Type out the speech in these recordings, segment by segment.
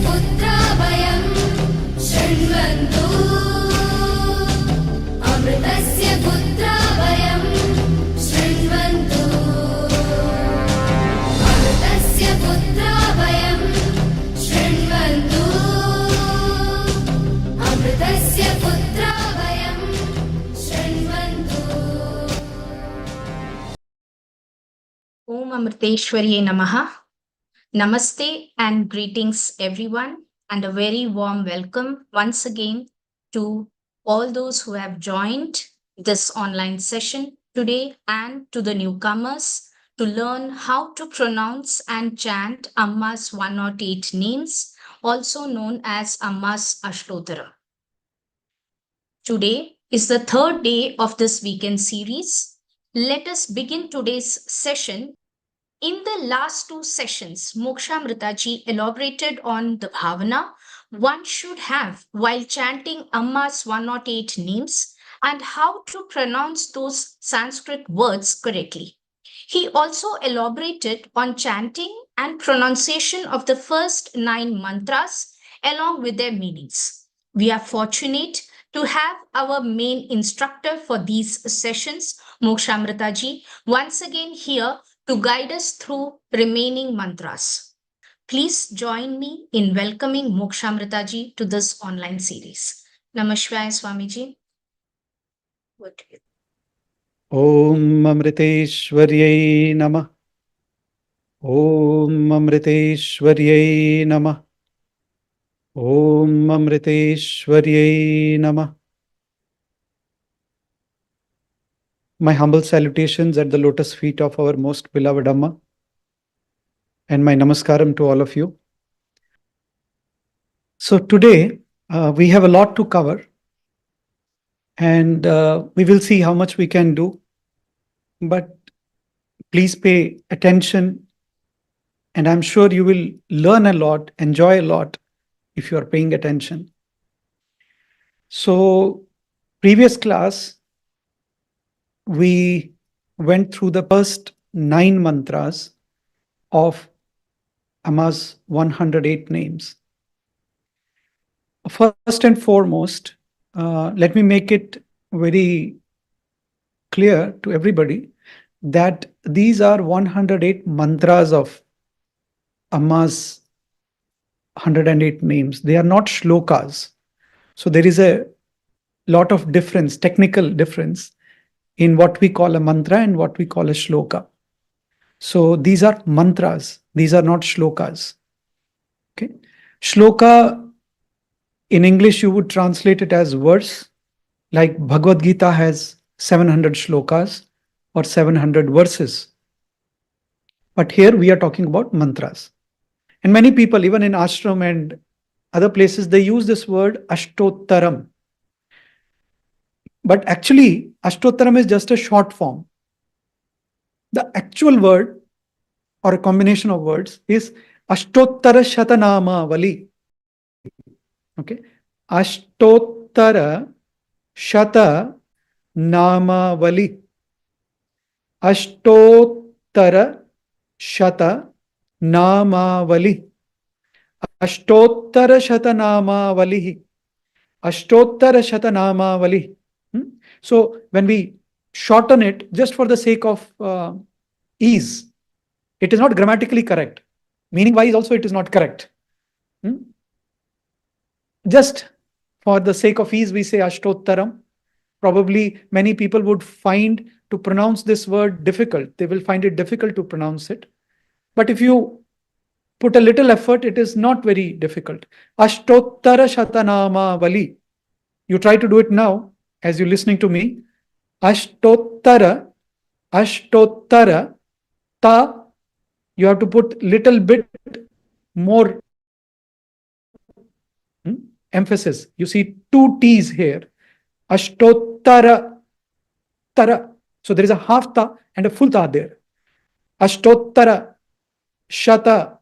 पुत्रा वयं शृण्वन्तु अमृतस्य पुत्रा वयं शृण्वन्तु अमृतस्य पुत्रा वयं शृण्वन्तु अमृतस्य पुत्रा वयं शृण्वन्तु। Om Amriteshwarye Namaha. Namaste and greetings everyone, and a very warm welcome once again to all those who have joined this online session today and to the newcomers to learn how to pronounce and chant Amma's 108 names, also known as Amma's Ashtotara. Today is the third day of this weekend series. Let us begin today's session. In the last two sessions, Mokshamrita ji elaborated on the bhavana one should have while chanting Amma's 108 names and how to pronounce those Sanskrit words correctly. He also elaborated on chanting and pronunciation of the first 9 mantras along with their meanings. We are fortunate to have our main instructor for these sessions, Mokshamrita ji, once again here to guide us through remaining mantras. Please join me in welcoming Mokshamrita ji to this online series. Namaskar, Swamiji. Over to you. Om Amriteshwaryai Namah. Om Amriteshwaryai Namah. Om Amriteshwaryai Namah. My humble salutations at the lotus feet of our most beloved Amma, and my namaskaram to all of you. So today we have a lot to cover, and we will see how much we can do. But please pay attention, and I'm sure you will learn a lot, enjoy a lot if you are paying attention. So previous class, we went through the first 9 mantras of Amma's 108 names. First and foremost, let me make it very clear to everybody that these are 108 mantras of Amma's 108 names. They are not shlokas. So there is a lot of difference, technical difference, in what we call a mantra and what we call a shloka. So these are mantras. These are not shlokas. Okay. Shloka, in English, you would translate it as verse. Like Bhagavad Gita has 700 shlokas or 700 verses. But here we are talking about mantras. And many people, even in ashram and other places, they use this word ashtottaram. But actually, Ashtottaram is just a short form. The actual word, or a combination of words, is Ashtottara Shatanama Vali. Okay? Ashtottara Shata Nama Vali. Ashtottara Shata Nama Vali. Ashtottara Shata Nama Vali. Ashtottara Shata Nama Vali. So when we shorten it just for the sake of ease, it is not grammatically correct. Meaning wise also it is not correct. Just for the sake of ease we say Ashtottaram. Probably many people would find to pronounce this word difficult. They will find it difficult to pronounce it. But if you put a little effort, it is not very difficult. Ashtottara Shatanama Vali. You try to do it now. As you're listening to me, Ashtottara, ta, you have to put little bit more emphasis. You see 2 T's here. Ashtottara, tara. So there is a half ta and a full ta there. Ashtottara, shata,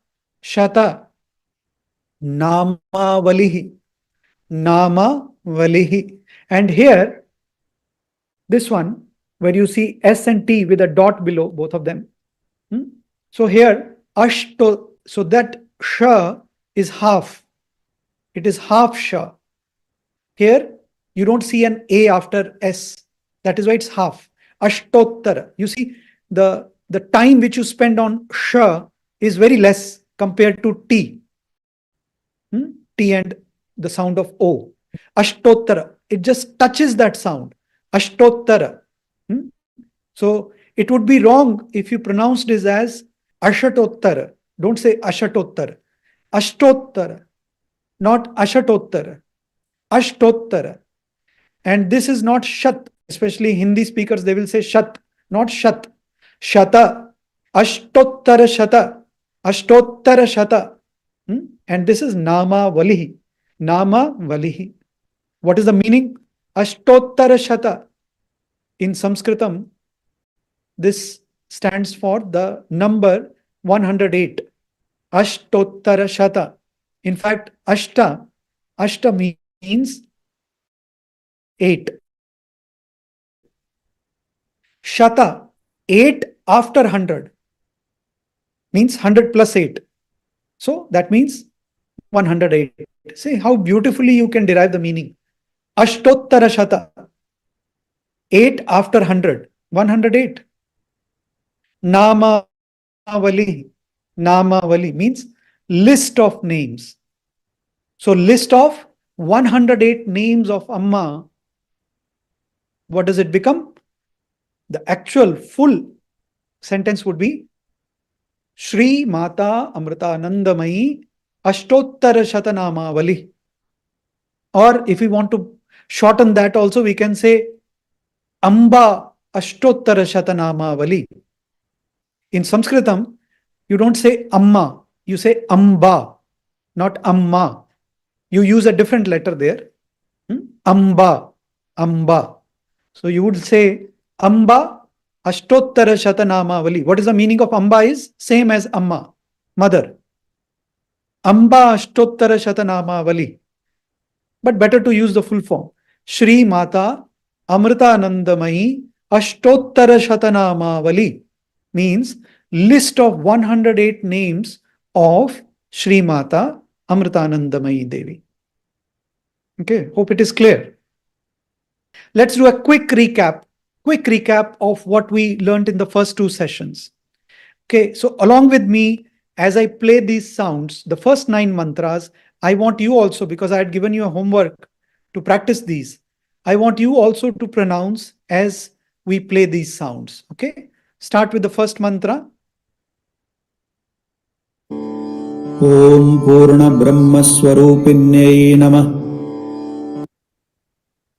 nama valihi, And here, this one, where you see S and T with a dot below, both of them. So here, ashto, so that sh is half. It is half sha. Here, you don't see an A after S. That is why it's half. Ashtottara. You see, the time which you spend on sha is very less compared to T. T and the sound of O. Ashtottara. It just touches that sound. Ashtottara. So it would be wrong if you pronounced this as Ashatottara. Don't say Ashatottara. Ashtottara. Not Ashatottara. Ashtottara. And this is not Shat. Especially Hindi speakers, they will say Shat, not Shat. Shata. Ashtottara Shata. Ashtottara Shata. And this is Nama Valihi. Nama Valihi. What is the meaning? Ashtottara Shata. In Sanskritam, this stands for the number 108. Ashtottara Shata. In fact, Ashta means 8. Shata, 8 after 100, means 100 plus 8. So that means 108. See how beautifully you can derive the meaning. Ashtottara Shata, 8 after 100, 108. Nama Vali. Nama Vali means list of names. So list of 108 names of Amma. What does it become? The actual full sentence would be Shri Mata Amritanandamayi Ashtottara Shatanama Vali. Or if we want to shorten that also, we can say Amba Ashtottara Shatanama Vali. In Sanskritam, you don't say Amma, you say Amba, not Amma. You use a different letter there. Amba, Amba. So you would say Amba Ashtottara Shatanama Vali. What is the meaning of Amba is same as Amma, mother. Amba Ashtottara Shatanama Vali. But better to use the full form. Shri Mata Amritanandamayi Ashtottara Shatanama Vali means list of 108 names of Shri Mata Amritanandamayi Devi. Okay, hope it is clear. Let's do a quick recap of what we learned in the first 2 sessions. Okay, so along with me, as I play these sounds, the first 9 mantras, I want you also, because I had given you a homework to practice these, I want you also to pronounce as we play these sounds. Okay, start with the first mantra. Om Purna Brahma Swarupinyai Namah.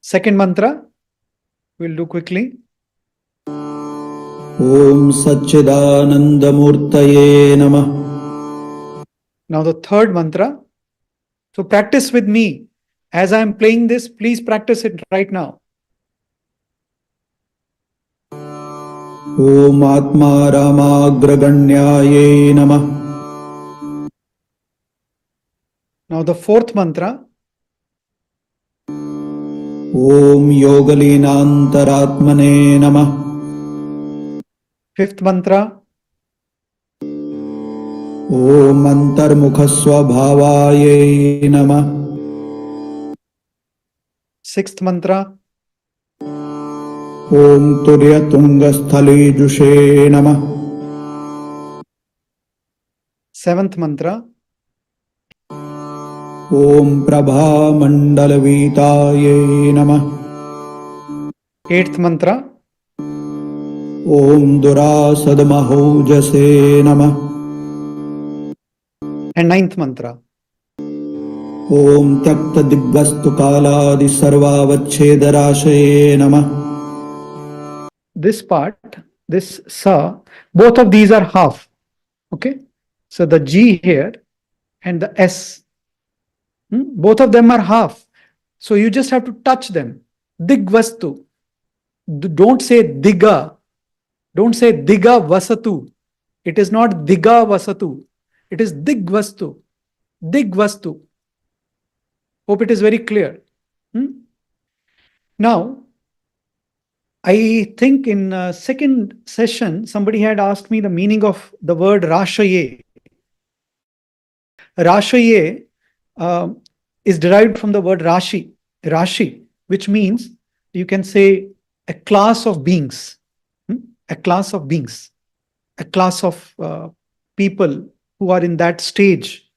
Second mantra, we'll do quickly. Om Satchidananda Murtaye Namah. Now the third mantra. So practice with me. As I am playing this, please practice it right now. Om Atma Ramagraganyaye Namah. Now the fourth mantra. Om Yogalinantaratmane Namah. Fifth mantra. Om Antarmukhasvabhavaye Namah. Sixth mantra. Om Turyatungasthale Jushe Namah. Seventh mantra. Om Prabha Mandalavitaye Namah. Eighth mantra. Om Durasadamahojase Namah. And ninth mantra. Om Tyakta Digvastu Kaladi Sarvavachedarasaye Namah. This part, this sa, both of these are half. Okay. So the G here and the S, both of them are half. So you just have to touch them. Digvastu. Don't say diga. Don't say diga vasatu. It is not diga vasatu. It is digvastu. Digvastu. Hope it is very clear. Now, I think in second session, somebody had asked me the meaning of the word rashaye. Rashaye is derived from the word Rashi, Rashi, which means you can say a class of beings, a class of beings, a class of people who are in that stage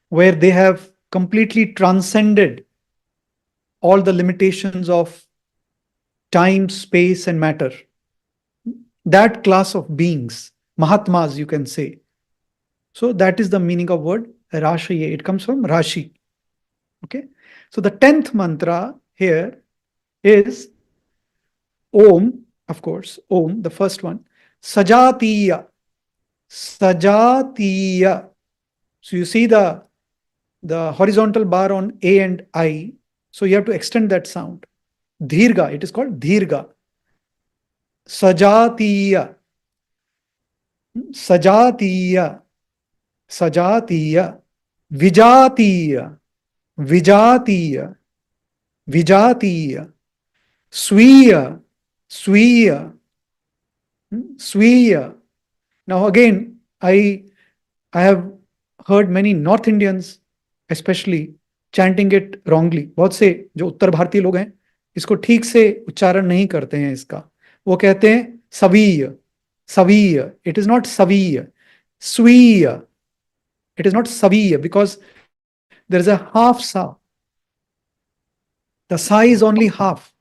where they have completely transcended all the limitations of time, space, and matter. That class of beings, Mahatmas, you can say. So that is the meaning of word Rashi. It comes from Rashi. Okay. So the 10th mantra here is Om, of course, Om, the first one. Sajātīya. Sajātīya. So you see the horizontal bar on A and I. So you have to extend that sound. Dhirga. It is called Dhirga. Sajātīya. Sajātīya. Sajātīya-vijātīya. Vijātīya. Vijātīya. Svīya. Svīya. Svīya. Now again, I have heard many North Indians especially chanting it wrongly. बहुत से जो उत्तर भारतीय लोग हैं इसको ठीक से उच्चारण नहीं करते हैं इसका. वो कहते हैं सवीय. Saviya. It is not saviya. Sviya. It is not saviya because there is a half sa. The sa is only half.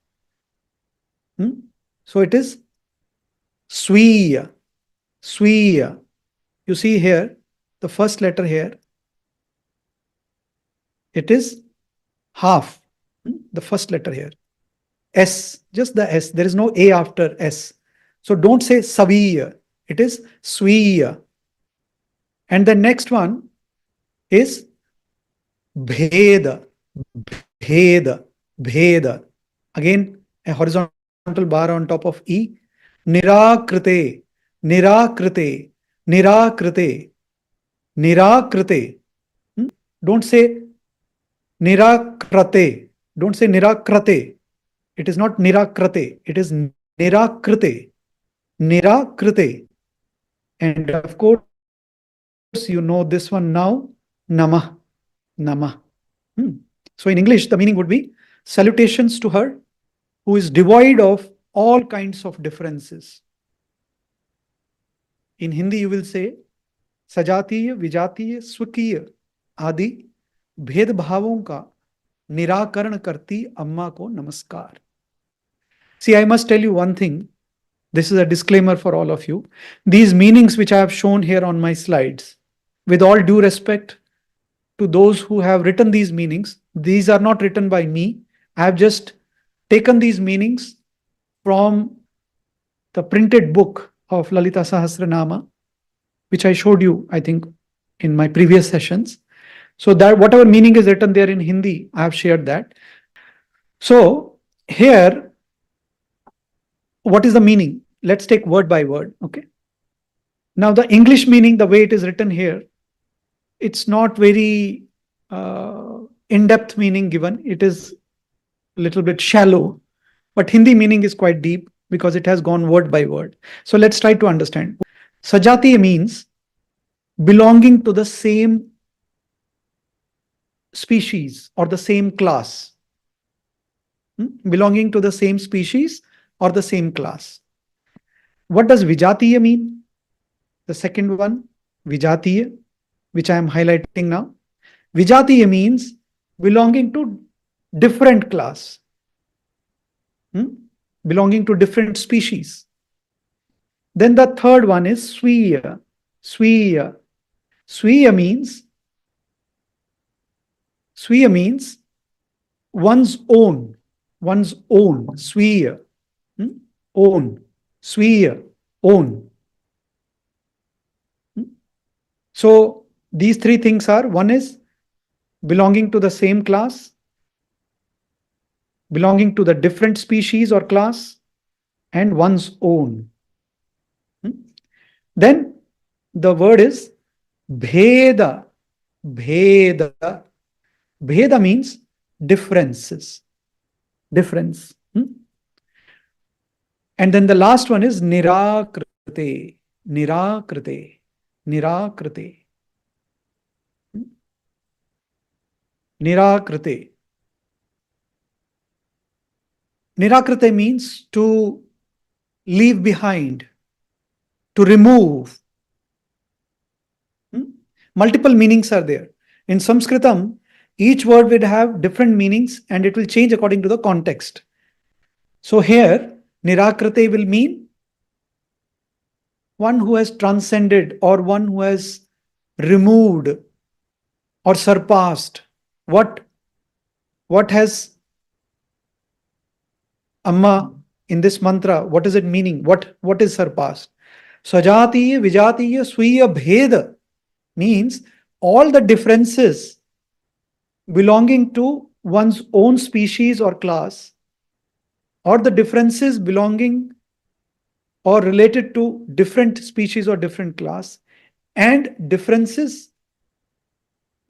So it is sviya. Sviya. You see here, the first letter here, it is half. The first letter here. S, just the S. There is no A after S. So don't say saviya. It is sviya. And the next one is bheda. Bheda. Bheda. Again, a horizontal bar on top of E. Nirākṛte. Nirākṛte. Nirākṛte. Nirākṛte. Don't say nirākṛte. Don't say nirākṛte. It is not nirākṛte. It is nirākṛte. Nirākṛte. And of course, you know this one now. Namaḥ. Namaḥ. So in English, the meaning would be salutations to her who is devoid of all kinds of differences. In Hindi, you will say sajātīya-vijātīya-svīya-bheda आदि भेदभावों का निराकरण करती अम्मा को नमस्कार. See, I must tell you one thing. This is a disclaimer for all of you. These meanings which I have shown here on my slides, with all due respect to those who have written these meanings, these are not written by me. I have just taken these meanings from the printed book of Lalita Sahasranama, which I showed you, I think, in my previous sessions. So that whatever meaning is written there in Hindi, I have shared that. So here, what is the meaning? Let's take word by word. Okay. Now the English meaning, the way it is written here, it's not very in-depth meaning given. It is a little bit shallow, but Hindi meaning is quite deep because it has gone word by word. So let's try to understand. Sajātīya means belonging to the same species or the same class. Belonging to the same species or the same class. What does Vijātīya mean? The second one, Vijātīya, which I am highlighting now. Vijātīya means belonging to different class. Belonging to different species. Then the third one is Svīya. Svīya. Svīya means one's own. One's own. Svīya. Own. Svīya. Own. So these three things are, one is belonging to the same class, belonging to the different species or class, and one's own. Then the word is bheda. Bheda. Bheda means differences. Difference. And then the last one is nirākṛte. Nirākṛte. Nirākṛte. nirākṛte. Nirākṛte means to leave behind, to remove. Multiple meanings are there. In Sanskritam, each word will have different meanings and it will change according to the context. So here, nirākṛte will mean one who has transcended or one who has removed or surpassed. What has Amma in this mantra, what is it meaning? What is surpassed? Sajātīya-vijātīya-svīya-bheda means all the differences belonging to one's own species or class, or the differences belonging or related to different species or different class, and differences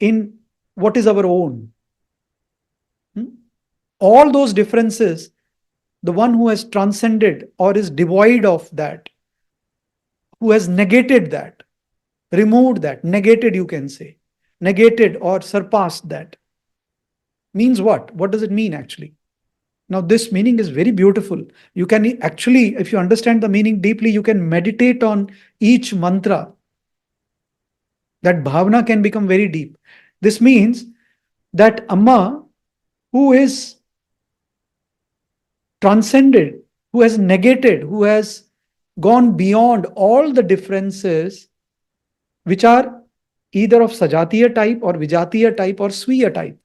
in what is our own. All those differences, the one who has transcended or is devoid of that, who has negated that, removed that, negated you can say, negated or surpassed that, means what? What does it mean actually? Now this meaning is very beautiful. You can actually, if you understand the meaning deeply, you can meditate on each mantra. That bhavana can become very deep. This means that Amma, who is transcended, who has negated, who has gone beyond all the differences which are either of sajātīya type or vijātīya type or svīya type.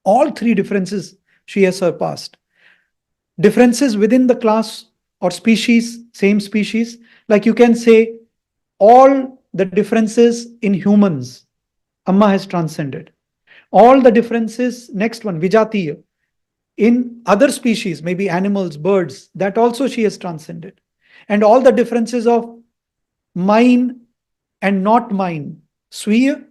All three differences she has surpassed. Differences within the class or species, same species, like you can say all the differences in humans, Amma has transcended. All the differences, next one, vijātīya, in other species, maybe animals, birds, that also she has transcended. And all the differences of mine and not mine, svīya,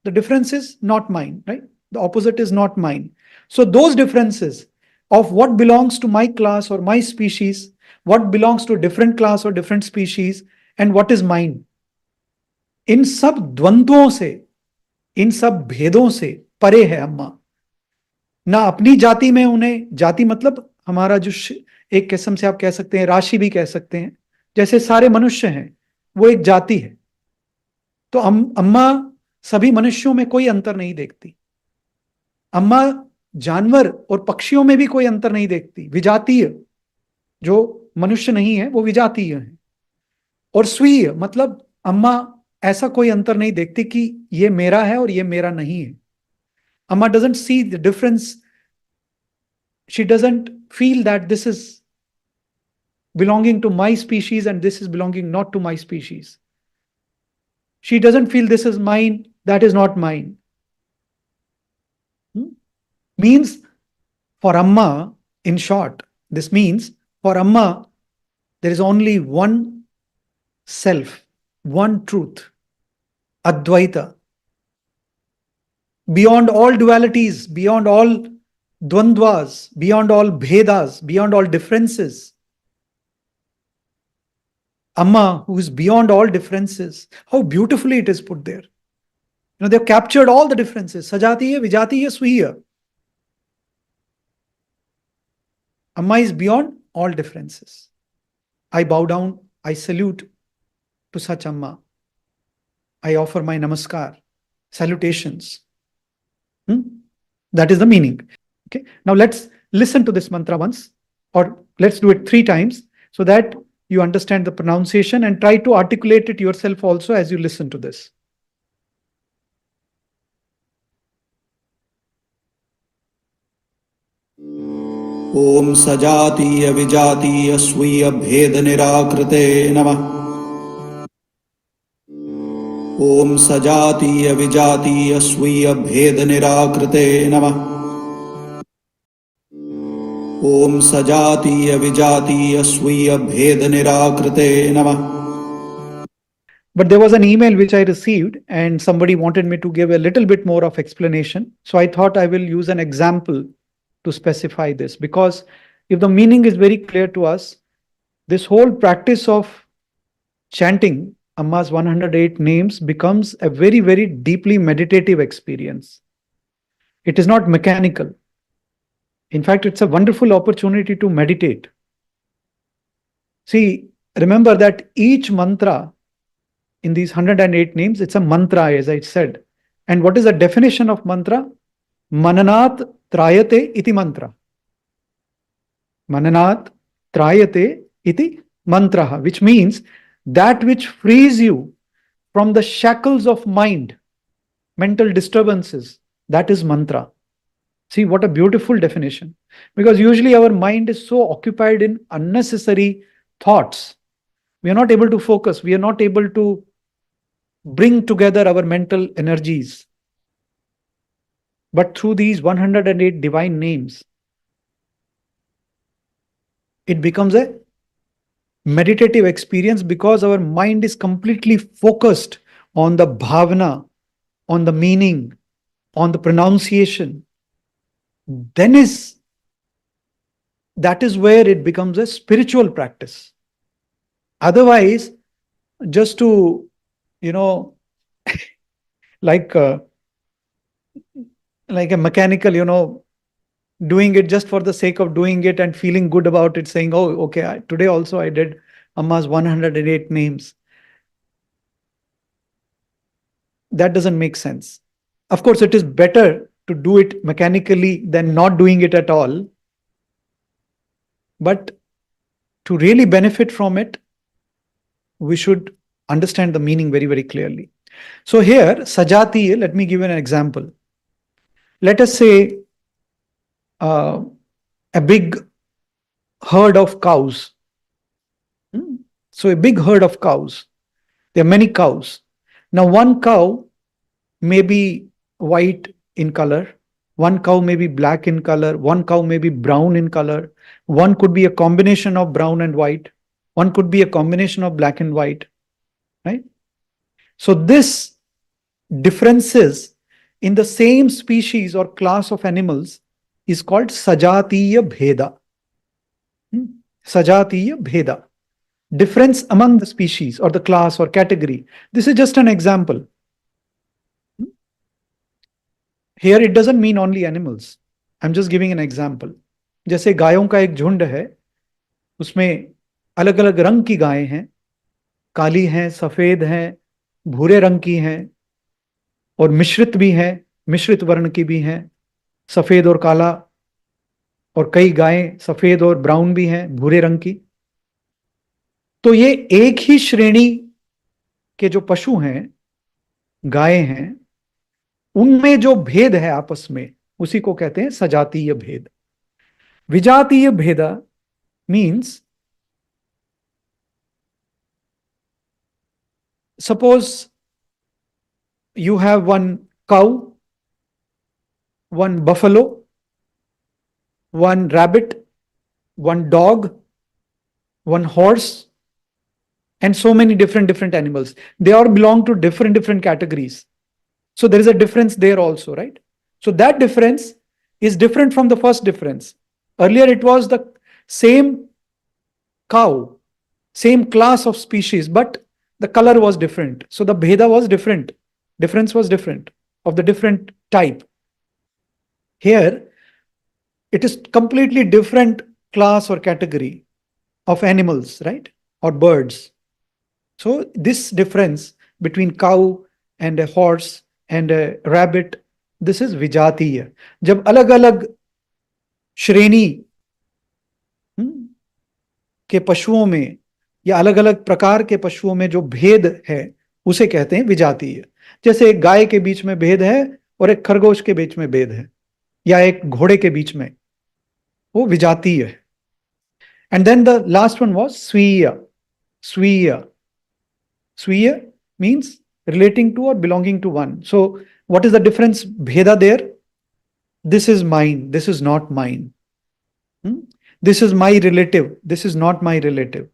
the difference is not mine, right? The opposite is not mine. So those differences of what belongs to my class or my species, what belongs to a different class or different species, and what is mine, इन सब द्वंद्वों से, इन सब भेदों से परे है अम्मा. ना अपनी जाति में उन्हें, जाति मतलब हमारा जो एक किस्म से आप कह सकते हैं, राशि भी कह सकते हैं, जैसे सारे मनुष्य हैं वो एक जाति है. तो अम्मा सभी मनुष्यों में कोई अंतर नहीं देखती. अम्मा जानवर और पक्षियों में भी कोई अंतर नहीं देखती. विजातीय, जो मनुष्य नहीं है वो विजातीय है. और स्वीय मतलब अम्मा ऐसा कोई अंतर नहीं देखती कि ये मेरा है और ये मेरा नहीं है. अम्मा doesn't see the difference. She doesn't feel that this is belonging to my species and this is belonging not to my species. She doesn't feel this is mine, that is not mine. Means for Amma, in short, this means for Amma, there is only one self, one truth, Advaita. Beyond all dualities, beyond all dvandvas, beyond all bhedas, beyond all differences. Amma, who is beyond all differences. How beautifully it is put there. You know, they've captured all the differences. Sajātīya-vijātīya-svīya. Amma is beyond all differences. I bow down, I salute to such Amma. I offer my namaskar, salutations. That is the meaning. Okay. Now let's listen to this mantra once, or let's do it 3 times so that you understand the pronunciation and try to articulate it yourself also as you listen to this. ॐ सजातीय-विजातीय-svīya-bheda-nirākṛte नमः. ॐ सजातीय-विजातीय-svīya-bheda-nirākṛte नमः. ॐ सजातीय-विजातीय-svīya-bheda-nirākṛte नमः. But there was an email which I received and somebody wanted me to give a little bit more of explanation. So I thought I will use an example to specify this, because if the meaning is very clear to us, this whole practice of chanting Amma's 108 names becomes a very, very deeply meditative experience. It is not mechanical. In fact, it's a wonderful opportunity to meditate. See, remember that each mantra in these 108 names, it's a mantra, as I said. And what is the definition of mantra? Mananat trayate iti mantra. Mananat trayate iti mantra, which means that which frees you from the shackles of mind, mental disturbances, that is mantra. See, what a beautiful definition. Because usually our mind is so occupied in unnecessary thoughts. We are not able to focus. We are not able to bring together our mental energies. But through these 108 divine names, it becomes a meditative experience because our mind is completely focused on the bhavana, on the meaning, on the pronunciation. Then that is where it becomes a spiritual practice. Otherwise, just to, like a mechanical, doing it just for the sake of doing it and feeling good about it, saying, oh, okay, today also I did Amma's 108 names. That doesn't make sense. Of course, it is better to do it mechanically than not doing it at all. But to really benefit from it, we should understand the meaning very, very clearly. So here, sajātīya, let me give an example. Let us say a big herd of cows. So a big herd of cows. There are many cows. Now one cow may be white in color. One cow may be black in color. One cow may be brown in color. One could be a combination of brown and white. One could be a combination of black and white. Right? So this differences in the same species or class of animals is called sajātīya-vijātīya-svīya-bheda. Sajātīya-vijātīya. Difference among the species or the class or category. This is just an example. Here it doesn't mean only animals. I'm just giving an example. जैसे गायों का एक झुंड है, उसमें अलग अलग रंग की गायें हैं, काली हैं, सफेद हैं, भूरे रंग की हैं, और मिश्रित भी हैं, मिश्रित वर्ण की भी हैं, सफेद और काला, और कई गायें सफेद और ब्राउन भी हैं, भूरे रंग की. तो ये एक ही श्रेणी के जो पशु हैं, गायें हैं, उनमें जो भेद है आपस में, उसी को कहते हैं सजातीय भेद. विजातीय भेदा means, suppose you have one cow, one buffalo, one rabbit, one dog, one horse, and so many different animals. They all belong to different categories. So there is a difference there also, right? So that difference is different from the first difference. Earlier it was the same cow, same class of species, but the color was different. So the bheda was different. Difference was different, of the different type. Here, it is completely different class or category of animals, right? Or birds. So this difference between cow and a horse and a rabbit, this is vijātīya. जब अलग अलग श्रेणी के पशुओं में या अलग अलग प्रकार के पशुओं में जो भेद है, उसे कहते हैं विजातीय. जैसे एक गाय के बीच में भेद है और एक खरगोश के बीच में भेद है, या एक घोड़े के बीच में, वो विजातीय है. And then the last one was स्वीय. स्वीय, स्वीय means relating to or belonging to one. So what is the difference? Bheda there. This is mine. This is not mine. This is my relative. This is not my relative.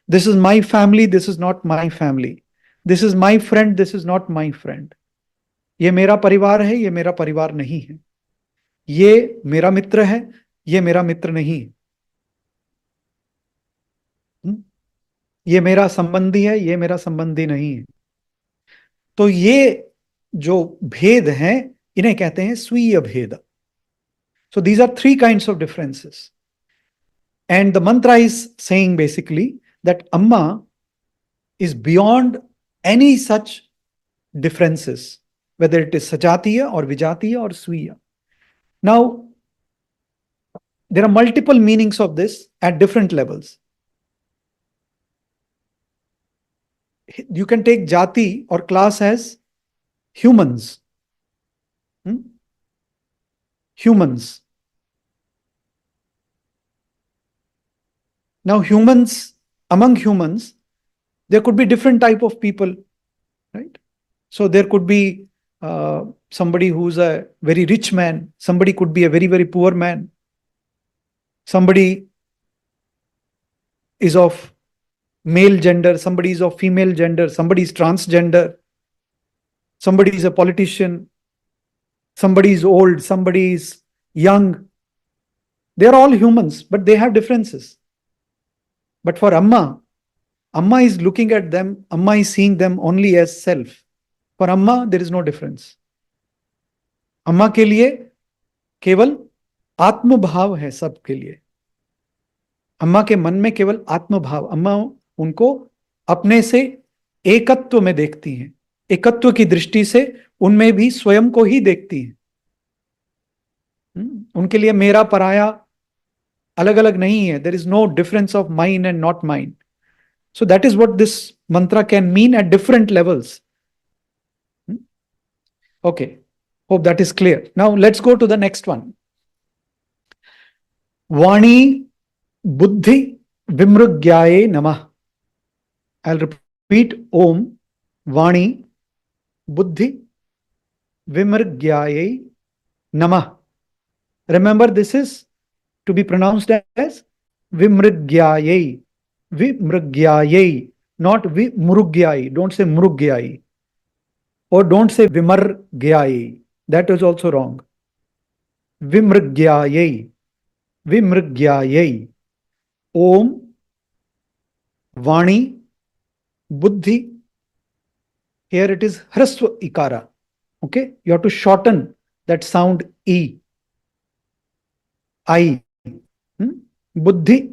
This is my family. This is not my family. This is my friend. This is not my friend. ये मेरा परिवार है, ये मेरा परिवार नहीं है. ये मेरा मित्र है, ये मेरा मित्र नहीं है. ये मेरा संबंधी है, ये मेरा संबंधी नहीं है. तो ये जो भेद हैं, इन्हें कहते हैं स्वीय भेद. So these are three kinds of differences. And the mantra is saying basically that Amma is beyond any such differences, whether it is sajātīya or vijātīya or sviya. Now, there are multiple meanings of this at different levels. You can take jati or class as humans. Humans. Now, humans, among humans, there could be different type of people, right? So there could be somebody who's a very rich man. Somebody could be a very, very poor man. Somebody is of male gender. Somebody is of female gender. Somebody is transgender. Somebody is a politician. Somebody is old. Somebody is young. They're all humans, but they have differences. But for Amma, Amma is looking at them, Amma is seeing them only as self. For Amma, there is no difference. Amma के लिए केवल आत्म भाव है सबके लिए. अम्मा के मन में केवल आत्म भाव. अम्मा उनको अपने से एकत्व में देखती हैं. एकत्व की दृष्टि से उनमें भी स्वयं को ही देखती हैं. उनके लिए मेरा पराया अलग अलग नहीं है. There is no difference of mine and not mine. So that is what this mantra can mean at different levels. Okay, hope that is clear. Now let's go to the next one. vāṇī-buddhi-vimṛgyāyai namaḥ. I'll repeat Om. vāṇī-buddhi-vimṛgyāyai namaḥ. Remember, this is to be pronounced as Vimṛgyāyai. Vimṛgyāyai, not Vimṛgyāyai. Don't say Mṛgyāyai. Or don't say Vimṛgyāyai. That is also wrong. Vimṛgyāyai. Vimṛgyāyai. Om. Vāṇī. Buddhi. Here it is Hrasva Ikara. Okay? You have to shorten that sound E. I. Buddhi.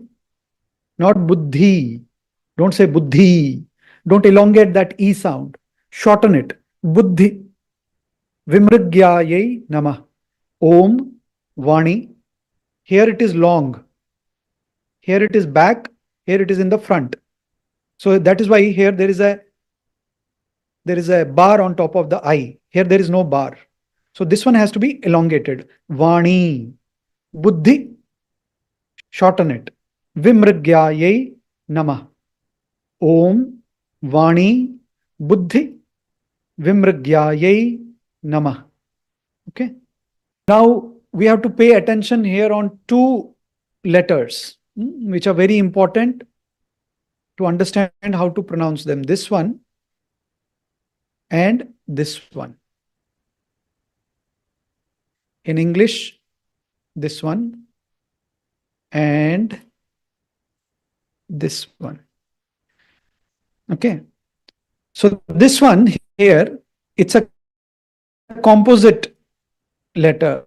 Not Buddhi. Don't say Buddhi. Don't elongate that E sound. Shorten it. Buddhi. Vimṛgyāyai namaḥ. Om. Vāṇī. Here it is long. Here it is back. Here it is in the front. So that is why here there is a bar on top of the I. Here there is no bar. So this one has to be elongated. Vāṇī. Buddhi. Shorten it. Vimṛgyāyai namaḥ. Om. Vāṇī. Buddhi. Vimṛgyāyai namaḥ. Okay. Now we have to pay attention here on two letters, which are very important to understand how to pronounce them. This one and this one. In English, this one and this one. Okay. So this one here, it's a composite letter.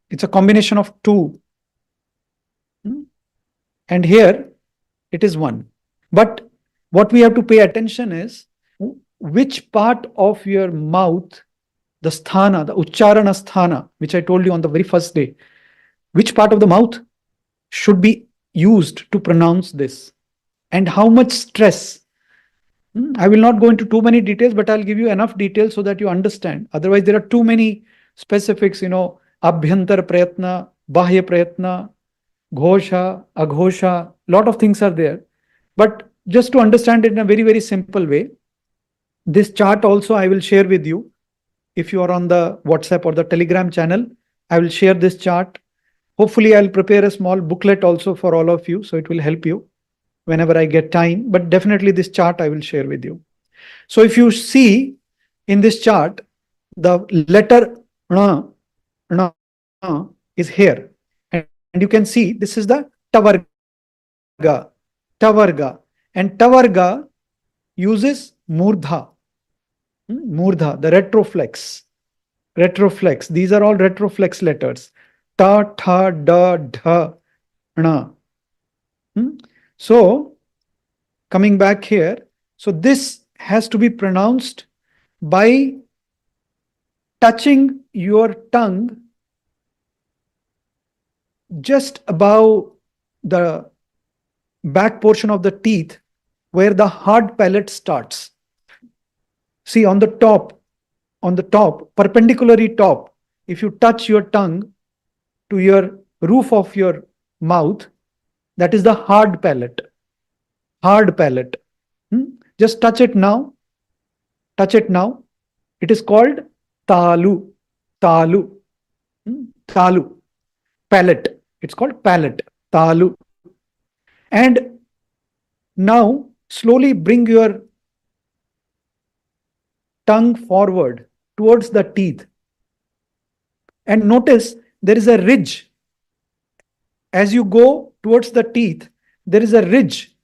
It's a combination of two. And here it is one. But what we have to pay attention is which part of your mouth, the sthana, the uchcharana sthana, which I told you on the very first day, which part of the mouth should be used to pronounce this, and how much stress. I will not go into too many details, but I'll give you enough details so that you understand. Otherwise, there are too many specifics, abhyantar prayatna, bahya prayatna, ghosha, aghosha, lot of things are there. But just to understand it in a very, very simple way, this chart also I will share with you. If you are on the WhatsApp or the Telegram channel, I will share this chart. Hopefully, I'll prepare a small booklet also for all of you, so it will help you whenever I get time. But definitely this chart I will share with you. So if you see in this chart, the letter na is here. And you can see this is the tavarga. Tavarga. And tavarga uses murdha. Murdha, the retroflex. Retroflex. These are all retroflex letters. Ta, tha, da, dha, na. So, coming back here, so this has to be pronounced by touching your tongue just above the back portion of the teeth where the hard palate starts. See, on the top, perpendicularly top, if you touch your tongue to your roof of your mouth, that is the hard palate. Hard palate. Just touch it now. Touch it now. It is called talu. Talu. Talu. Palate. It's called palate. Talu. And now slowly bring your tongue forward towards the teeth. And notice there is a ridge. As you go towards the teeth, there is a ridge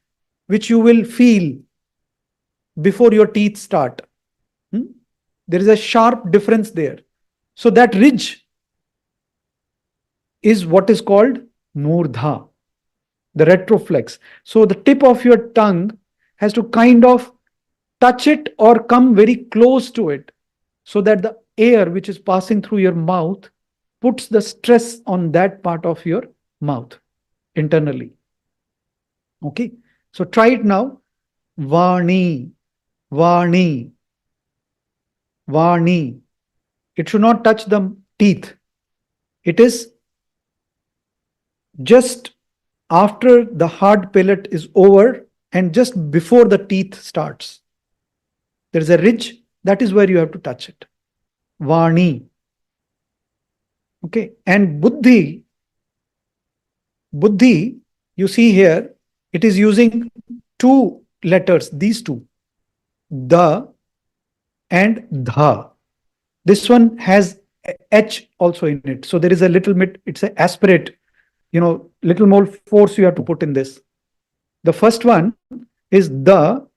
which you will feel before your teeth start. There is a sharp difference there. So that ridge is what is called murdha, the retroflex. So the tip of your tongue has to kind of touch it or come very close to it so that the air which is passing through your mouth puts the stress on that part of your mouth internally. Okay, so try it now. Vāṇī, vāṇī, vāṇī. It should not touch the teeth. It is just after the hard palate is over and just before the teeth starts. There is a ridge, that is where you have to touch it. Vāṇī. Okay, and buddhi, you see here, it is using two letters, these two, the and dha. This one has H also in it. So there is a little bit, it's an aspirate, little more force you have to put in this. The first one is the,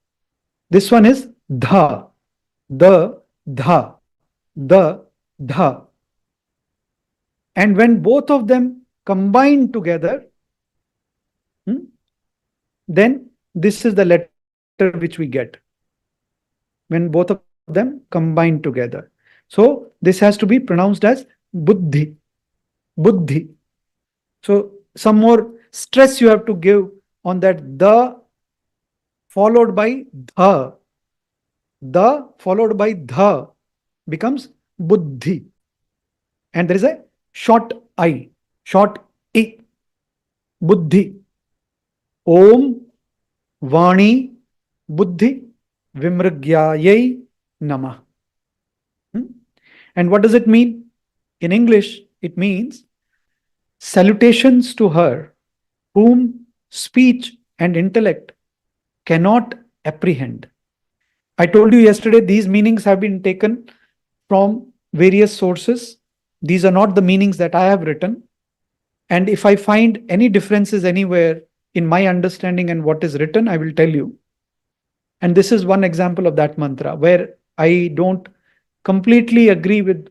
this one is dha, the, dha, the, dha. And when both of them combine together, then this is the letter which we get. When both of them combine together. So this has to be pronounced as buddhi. Buddhi. So some more stress you have to give on that the followed by dha. The followed by dha becomes buddhi. And there is a short I, short I. Buddhi. Om vāṇī-buddhi-vimṛgyāyai namaḥ. And what does it mean? In English, it means salutations to her whom speech and intellect cannot apprehend. I told you yesterday these meanings have been taken from various sources. These are not the meanings that I have written. And if I find any differences anywhere in my understanding and what is written, I will tell you. And this is one example of that mantra where I don't completely agree with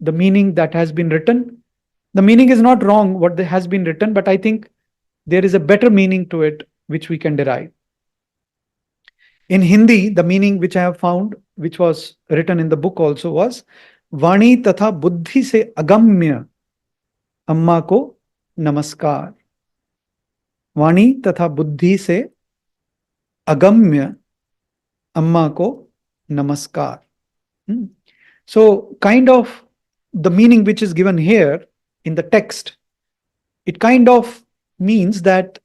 the meaning that has been written. The meaning is not wrong, what has been written, but I think there is a better meaning to it which we can derive. In Hindi, the meaning which I have found, which was written in the book also, was Vāṇī tatha buddhi se agamya amma ko namaskar. Vāṇī tatha buddhi se agamya amma ko namaskar. So kind of the meaning which is given here in the text, it kind of means that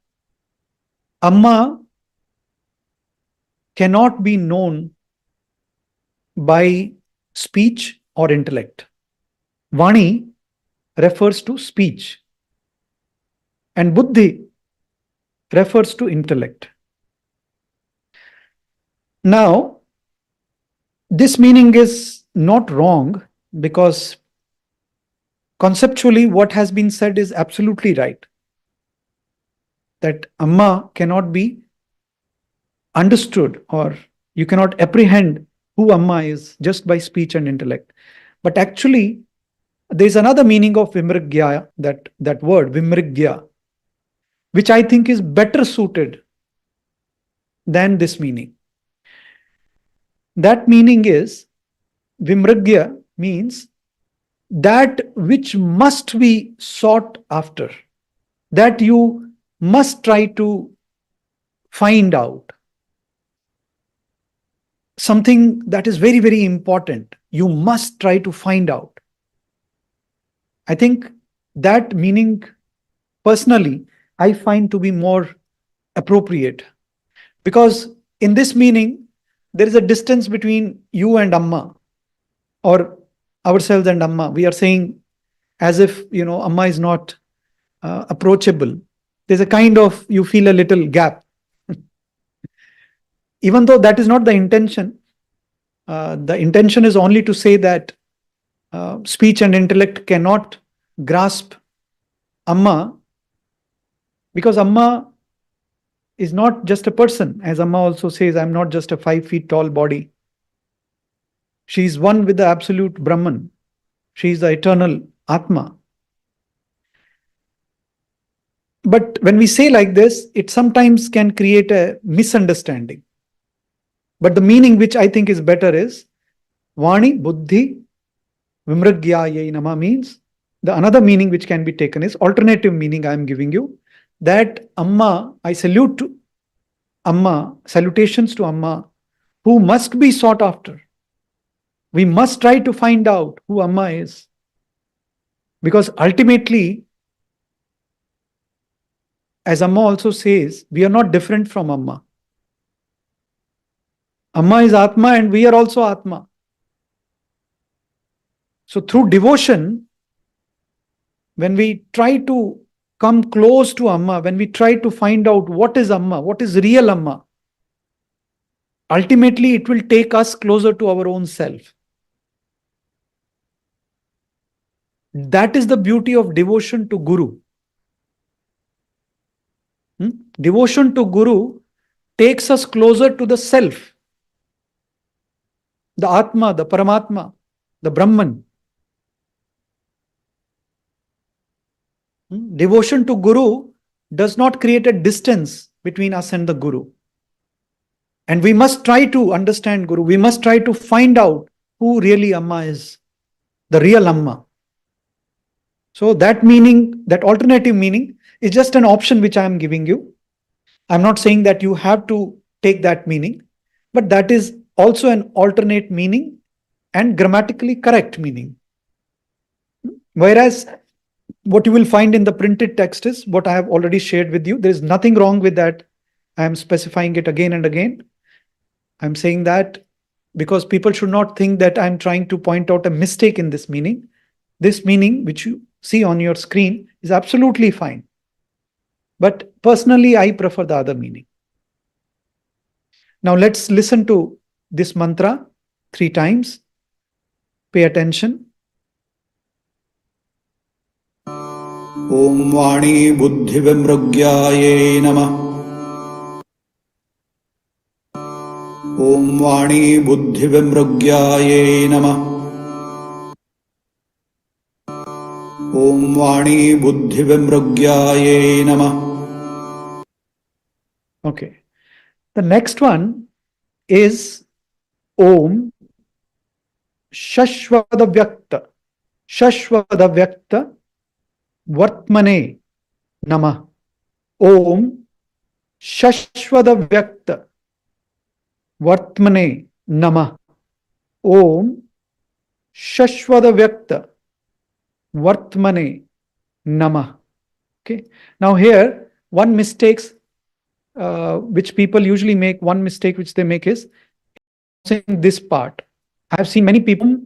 Amma cannot be known by speech or intellect. Vāṇī refers to speech and buddhi refers to intellect. Now, this meaning is not wrong because conceptually what has been said is absolutely right. That Amma cannot be understood or you cannot apprehend who Amma is just by speech and intellect. But actually, there's another meaning of vimṛgyāya, that word, vimṛgya, which I think is better suited than this meaning. That meaning is, vimṛgya means that which must be sought after, that you must try to find out. Something that is very, very important, you must try to find out. I think that meaning, personally, I find to be more appropriate. Because in this meaning, there is a distance between you and Amma, or ourselves and Amma. We are saying as if, Amma is not approachable. There's a kind of, you feel a little gap. Even though that is not the intention. The intention is only to say that speech and intellect cannot grasp Amma, because Amma is not just a person. As Amma also says, I'm not just a 5 feet tall body. She is one with the absolute Brahman. She is the eternal Atma. But when we say like this, it sometimes can create a misunderstanding. But the meaning which I think is better is vāṇī-buddhi-vimṛgyāyai namaḥ means, the another meaning which can be taken is, alternative meaning I am giving you, that Amma, I salute to Amma, salutations to Amma, who must be sought after. We must try to find out who Amma is. Because ultimately, as Amma also says, we are not different from Amma. Amma is Atma and we are also Atma. So through devotion, when we try to come close to Amma, when we try to find out what is Amma, what is real Amma, ultimately it will take us closer to our own self. That is the beauty of devotion to Guru. Devotion to Guru takes us closer to the self, the Atma, the Paramatma, the Brahman. Devotion to Guru does not create a distance between us and the Guru. And we must try to understand Guru. We must try to find out who really Amma is, the real Amma. So that meaning, that alternative meaning, is just an option which I am giving you. I'm not saying that you have to take that meaning, but that is also an alternate meaning and grammatically correct meaning. Whereas what you will find in the printed text is what I have already shared with you. There is nothing wrong with that. I am specifying it again and again. I'm saying that because people should not think that I'm trying to point out a mistake in this meaning. This meaning, which you see on your screen, is absolutely fine. But personally, I prefer the other meaning. Now let's listen to this mantra 3 times. Pay attention. Om vāṇī-buddhi-vimṛgyāyai namaḥ. Om vāṇī-buddhi-vimṛgyāyai namaḥ. Om vāṇī-buddhi-vimṛgyāyai namaḥ. Okay. The next one is Om śaśvadavyakta-vartmane namaḥ. Om śaśvadavyakta-vartmane namaḥ. Om śaśvadavyakta-vartmane namaḥ. Okay. Now here, one mistakes which people usually make, one mistake which they make is saying this part. I have seen many people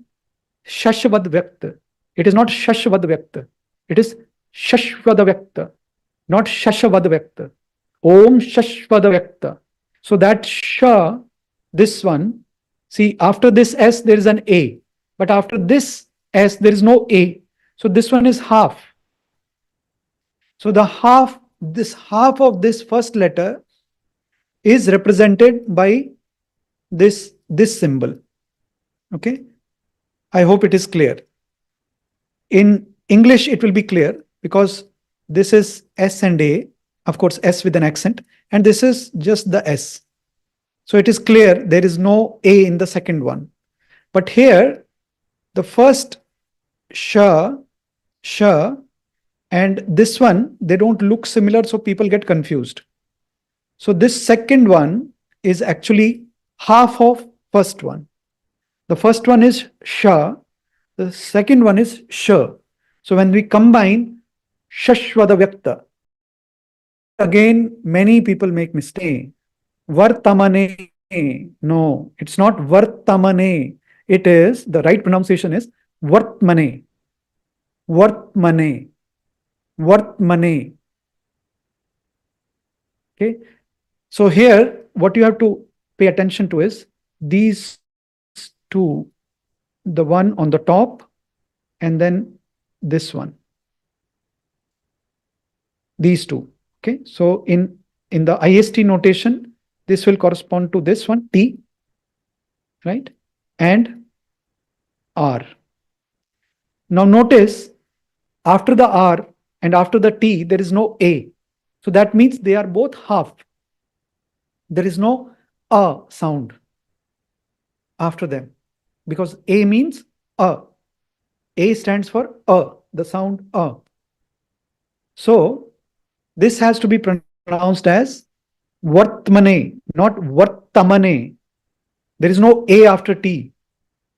śaśvadavyakta. It is not śaśvadavyakta. It is śaśvadavyakta, not śaśvadavyakta. Om śaśvadavyakta. So that sha, this one, see, after this S there is an A, but after this S there is no A. So this one is half. So the half, this half of this first letter is represented by this symbol. Okay. I hope it is clear. In English, it will be clear because this is S and A, of course, S with an accent, and this is just the S. So it is clear there is no A in the second one. But here, the first sh, and this one, they don't look similar, so people get confused. So this second one is actually half of first one. The first one is sh, the second one is sh. So when we combine śaśvadavyakta, again, many people make mistake. Vartmane. No, it's not vartmane. It is, the right pronunciation is vartmane. Vartmane. Vartmane. Okay. So here, what you have to pay attention to is these two, the one on the top and then this one. These two. Okay. So in the IST notation, this will correspond to this one, T, right? And R. Now notice after the R and after the T, there is no A. So that means they are both half. There is no A sound after them because A means A. A stands for A, the sound A. So this has to be pronounced as Vartmane, not Vartamane. There is no A after T.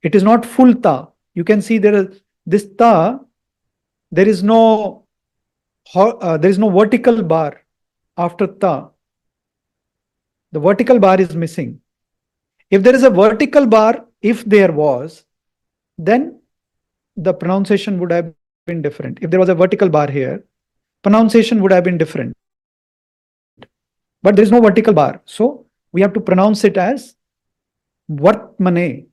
It is not full Ta. You can see there is this Ta, there is no vertical bar after Ta. The vertical bar is missing. If there is a vertical bar, if there was, then the pronunciation would have been different. If there was a vertical bar here, pronunciation would have been different. But there is no vertical bar. So we have to pronounce it as Vartmane.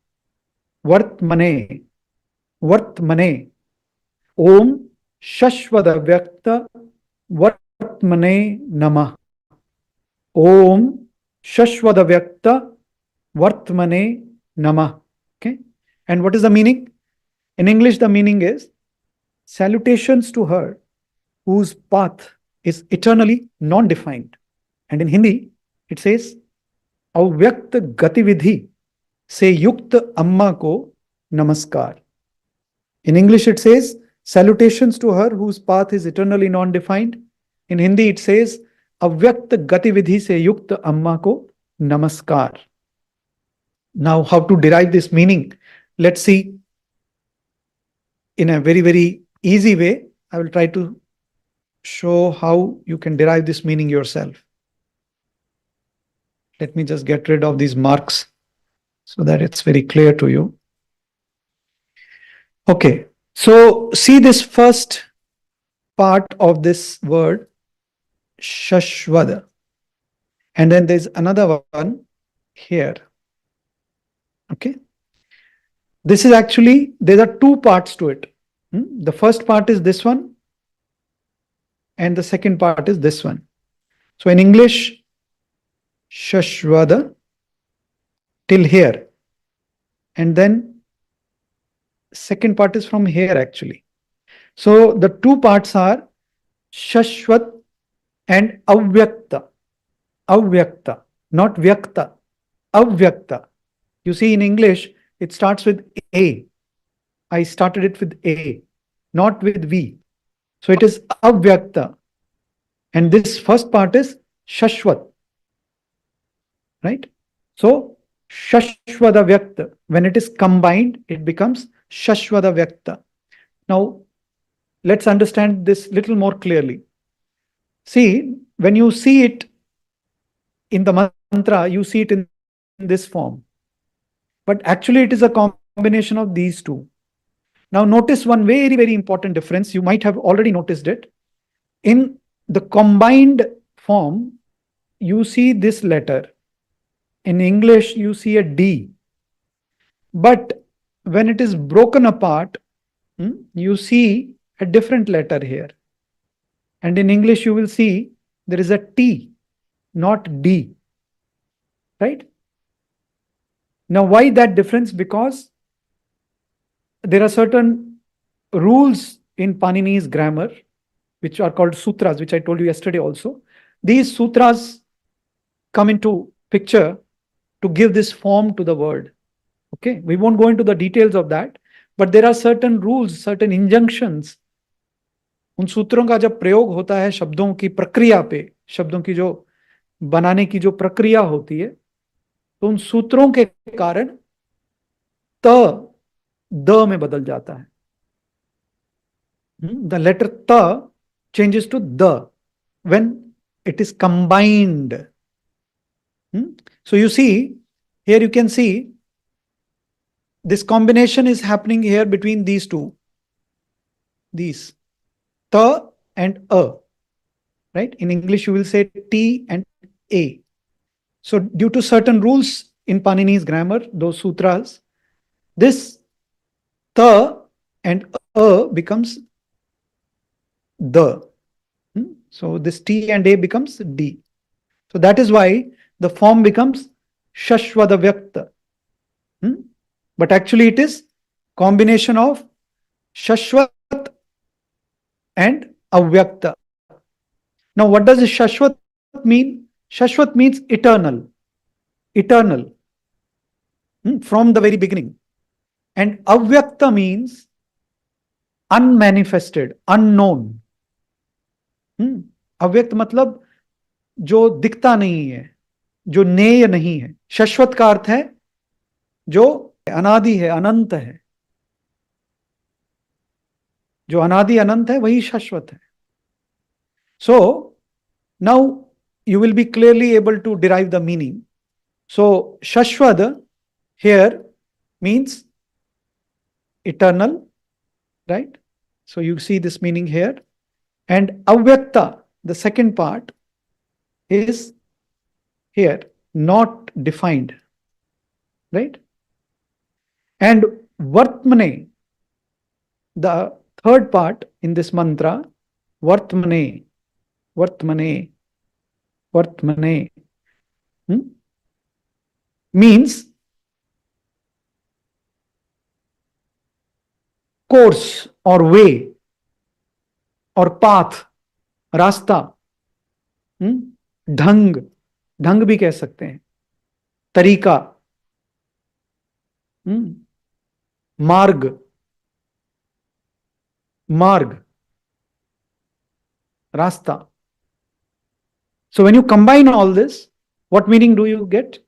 Vartmane. Vartmane. Om śaśvadavyakta-vartmane namaḥ. Om śaśvadavyakta-vartmane namaḥ. Okay. And what is the meaning? In English, the meaning is salutations to her whose path is eternally non-defined. And in Hindi, it says avyakta gatividhi se yukta amma ko namaskar. In English, it says salutations to her whose path is eternally non-defined. In Hindi, it says avyakta gatividhi se yukta amma ko namaskar. Now, how to derive this meaning? Let's see. In a very, very easy way, I will try to show how you can derive this meaning yourself. Let me just get rid of these marks so that it's very clear to you. Okay, so see this first part of this word, śaśvada. And then there's another one here. Okay. This is actually, there are two parts to it. The first part is this one. And the second part is this one. So in English, śaśvada till here. And then second part is from here actually. So the two parts are śaśvat and avyakta. Avyakta, not vyakta. Avyakta. You see in English, it starts with A. I started it with A, not with V. So it is avyakta. And this first part is śaśvat. Right? So śaśvadavyakta. When it is combined, it becomes śaśvadavyakta. Now, let's understand this little more clearly. See, when you see it in the mantra, you see it in this form. But actually, it is a combination of these two. Now, notice one very, very important difference. You might have already noticed it. In the combined form, you see this letter. In English, you see a D. But when it is broken apart, you see a different letter here. And in English, you will see there is a T, not D. Right? Now, why that difference? Because there are certain rules in Panini's grammar, which are called sutras, which I told you yesterday also. These sutras come into picture to give this form to the word. Okay, we won't go into the details of that, but there are certain rules, certain injunctions. उन सूत्रों का जब प्रयोग होता है शब्दों की प्रक्रिया पे, शब्दों की जो बनाने की जो प्रक्रिया होती है, तो उन सूत्रों के कारण त द में बदल जाता है. The letter ta changes to the when it is combined. So you see, here you can see this combination is happening here between these two. These ta and a. Right? In English, you will say t and a. So due to certain rules in Panini's grammar, those sutras, this ta and a becomes the. So this T and A becomes D. So that is why the form becomes śaśvadavyakta. But actually it is combination of śaśvat and avyakta. Now what does śaśvat mean? Śaśvat means eternal. Eternal. From the very beginning. And avyakta means unmanifested, unknown. अव्यक्त मतलब जो दिखता नहीं है, जो नेय नहीं है. शाश्वत का अर्थ है जो अनादि है, अनंत है. जो अनादि अनंत है वही शाश्वत है. So now you will be clearly able to derive the meaning. So śaśvada here means eternal, right? So you see this meaning here. And avyakta, the second part, is here, not defined, right? And vartmane, the third part in this mantra, vartmane, vartmane, vartmane, means course or way और path, रास्ता, ढंग, ढंग भी कह सकते हैं, तरीका, मार्ग, मार्ग, रास्ता. So when you combine all this, what meaning do you get?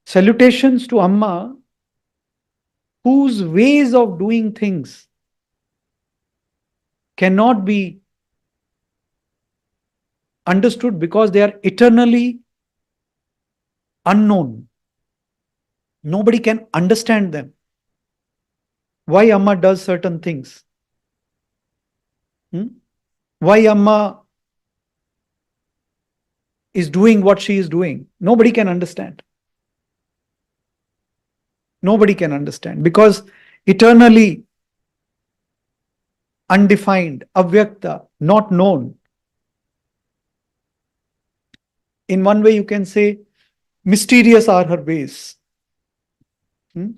Salutations to Amma, whose ways of doing things cannot be understood because they are eternally unknown. Nobody can understand them. Why Amma does certain things. Why Amma is doing what she is doing. Nobody can understand. Nobody can understand because eternally undefined, avyakta, not known. In one way, you can say, mysterious are her ways.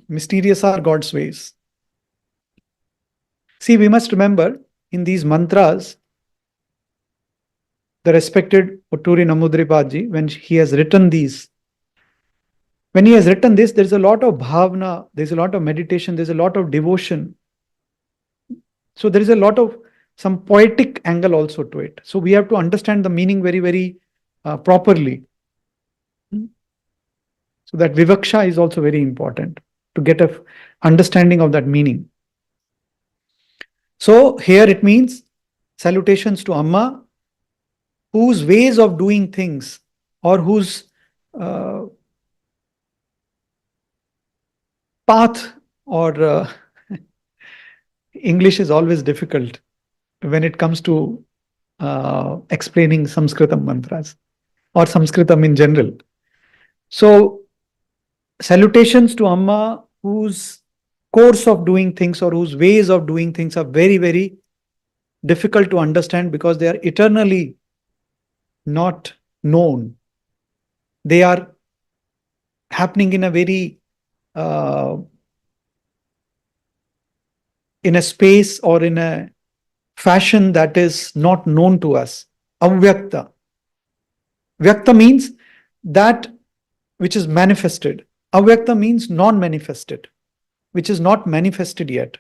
Mysterious are God's ways. See, we must remember in these mantras, the respected Otturi Namudripadji, when he has written these, when he has written this, there's a lot of bhavna, there's a lot of meditation, there's a lot of devotion. So there is a lot of some poetic angle also to it. So we have to understand the meaning very, very properly. So that vivaksha is also very important to get a understanding of that meaning. So here it means salutations to Amma, whose ways of doing things or whose path or English is always difficult when it comes to explaining Sanskritam mantras or Sanskritam in general. So salutations to Amma, whose course of doing things or whose ways of doing things are very, very difficult to understand because they are eternally not known. They are happening in a very in a space or in a fashion that is not known to us. Avyakta. Vyakta means that which is manifested. Avyakta means non-manifested, which is not manifested yet.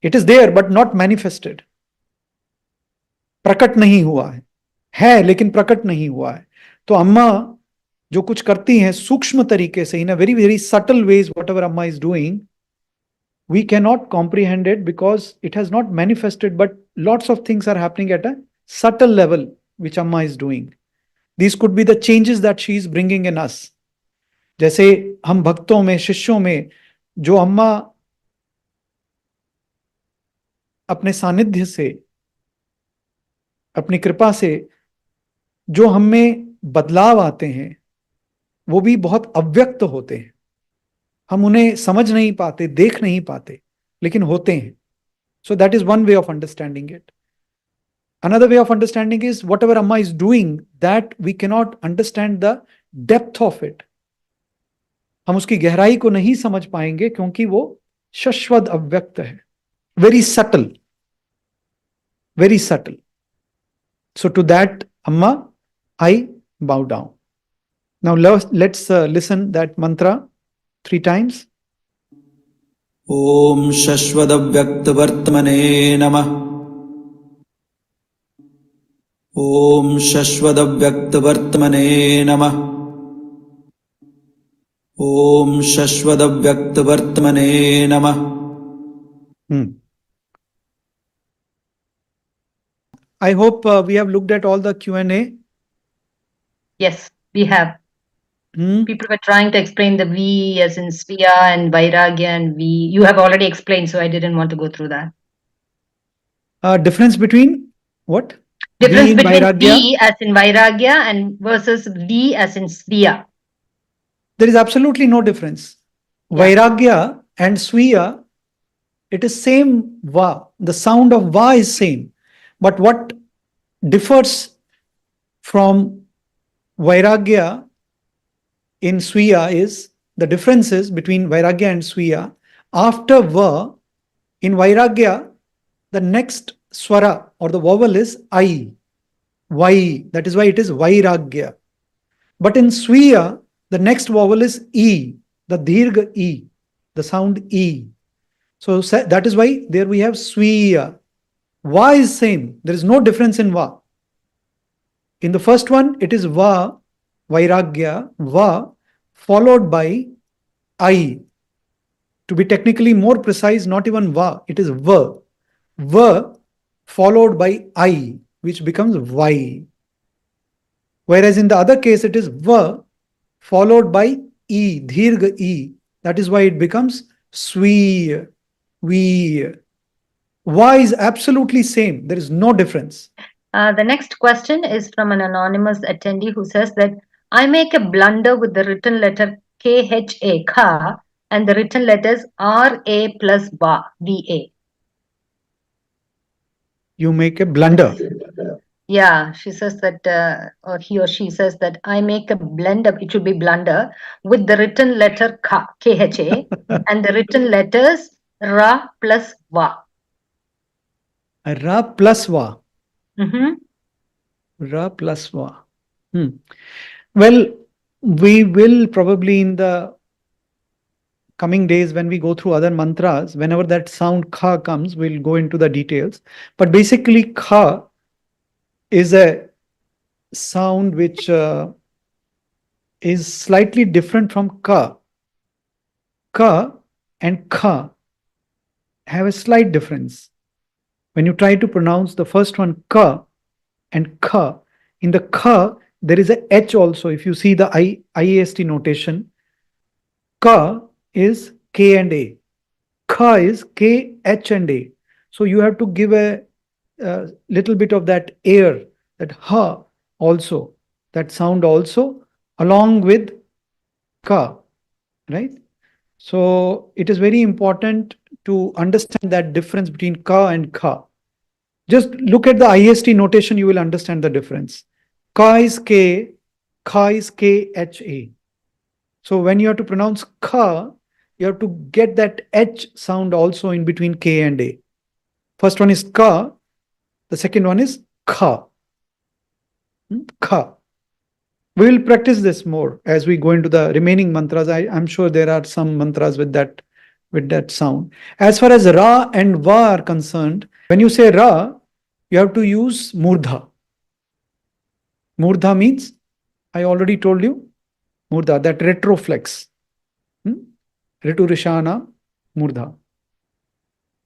It is there but not manifested. प्रकट नहीं हुआ है लेकिन प्रकट नहीं हुआ है. तो अम्मा जो कुछ करती हैं सूक्ष्म तरीके से, in a very very subtle ways, whatever Amma is doing, we cannot comprehend it because it has not manifested, but lots of things are happening at a subtle level which Amma is doing. These could be the changes that she is bringing in us. जैसे हम भक्तों में, शिष्यों में जो अम्मा अपने सानिध्य से, अपनी कृपा से जो हम में बदलाव आते हैं वो भी बहुत अव्यक्त होते हैं. हम उन्हें समझ नहीं पाते, देख नहीं पाते, लेकिन होते हैं. So that is one way of understanding it. Another way of understanding is whatever Amma is doing, that we cannot understand the depth of it. हम उसकी गहराई को नहीं समझ पाएंगे क्योंकि वो शाश्वत अव्यक्त है. Very subtle. Very subtle. So to that, Amma, I bow down. Now let's listen that mantra 3 times. Om śaśvadavyakta-vartmane नमः. ॐ śaśvadavyakta-vartmane नमः. ॐ śaśvadavyakta-vartmane नमः. I hope we have looked at all the Q&A. Yes, we have. People were trying to explain the V as in Sviya and Vairagya and V. You have already explained, so I didn't want to go through that. Difference between what? Difference V in between Vairagya? V as in Vairagya and versus V as in Sviya. There is absolutely no difference. Yeah. Vairagya and Sviya, it is same Va. The sound of Va is same. But what differs from Vairagya in Sviya is, the differences between Vairagya and Sviya, after Va, in Vairagya, the next swara or the vowel is I. Vai. That is why it is Vairagya. But in Sviya, the next vowel is E, the dirgha E, the sound E. So that is why there we have Sviya. Va is same. There is no difference in Va. In the first one, it is Va, Vairagya, Va, followed by I. To be technically more precise, not even Va, it is Va. Va followed by I, which becomes Vai. Whereas in the other case, it is Va followed by E, dirgha E. That is why it becomes Sviya, Vi. Va is absolutely same. There is no difference. The next question is from an anonymous attendee who says that I make a blunder with the written letter KHA, Kha, and the written letters RA plus Va, VA. You make a blunder. Yeah, she says that, or he or she says that I make a blunder, it should be blunder, with the written letter Kha, KHA, and the written letters Ra plus Va. Ra plus Va. Mm-hmm. Ra plus Va. Well, we will probably in the coming days when we go through other mantras, whenever that sound Kha comes, we'll go into the details. But basically Kha is a sound which is slightly different from Ka. Ka and Kha have a slight difference. When you try to pronounce the first one Ka and Kha, in the Kha there is a H also. If you see the IAST notation, Ka is K and A. Kha is K, H and A. So you have to give a little bit of that air, that Ha also, that sound also, along with Ka, right? So it is very important to understand that difference between Ka and Kha. Just look at the IST notation, you will understand the difference. Ka is K, Kha is K, H, A. So when you have to pronounce Kha, you have to get that H sound also in between K and A. First one is Ka, the second one is Kha. Kha. We will practice this more as we go into the remaining mantras. I'm sure there are some mantras with that sound. As far as Ra and Va are concerned, when you say Ra, you have to use Murdha. Murdha means, I already told you, Murdha, that retroflex. Ritu Rishana, Murdha.